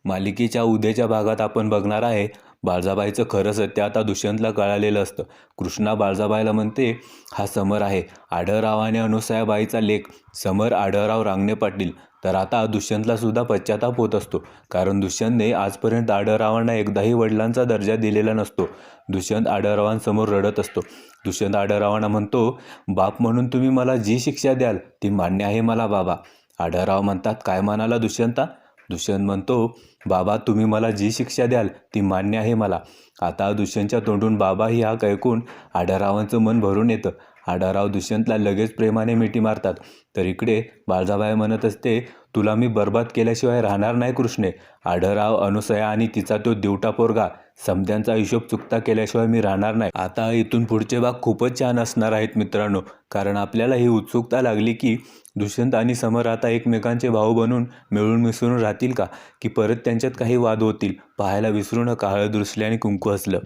मालिकेच्या उद्याच्या भागात आपण बघणार आहे बाळजाबाईचं खरं सत्य आता दुष्यंतला कळालेलं असतं. कृष्णा बाळजाबाईला म्हणते, हा समर आहे, आढळराव आणि अनुसूयाबाईचा लेक समर आढळराव रांगणे पाटील. तर आता दुष्यंतला सुद्धा पश्चाताप होत असतो, कारण दुष्यंतने आजपर्यंत आढळरावांना एकदाही वडिलांचा दर्जा दिलेला नसतो. दुष्यंत आढळरावांसमोर रडत असतो. दुष्यंत आढळरावांना म्हणतो, बाप म्हणून तुम्ही मला जी शिक्षा द्याल ती मान्य आहे मला बाबा. आढळराव म्हणतात, काय म्हणाला दुष्यंता? दुष्यंत म्हणतो, बाबा तुम्ही मला जी शिक्षा द्याल ती मान्य आहे मला. आता दुष्यंतच्या तोंडून बाबा ही हाक ऐकून आढळरावांचं मन भरून येतं. आढळराव दुष्यंतला लगेच प्रेमाने मिठी मारतात. तर इकडे बाळजाबाई म्हणत असते, तुला मी बर्बाद केल्याशिवाय राहणार नाही कृष्णे. आढळराव, अनुसूया आणि तिचा तो दिवटा पोरगा समध्यांचा हिशोब चुकता केल्याशिवाय मी राहणार नाही. आता इथून पुढचे भाग खूपच छान असणार आहेत मित्रांनो, कारण आपल्याला ही उत्सुकता लागली की दुष्यंत आणि समर आता एकमेकांचे भाऊ बनून मिळून मिसळून राहतील का, की परत त्यांच्यात काही वाद होतील. पाहायला विसरू नका. हळद रुसली आणि कुंकू हसलं.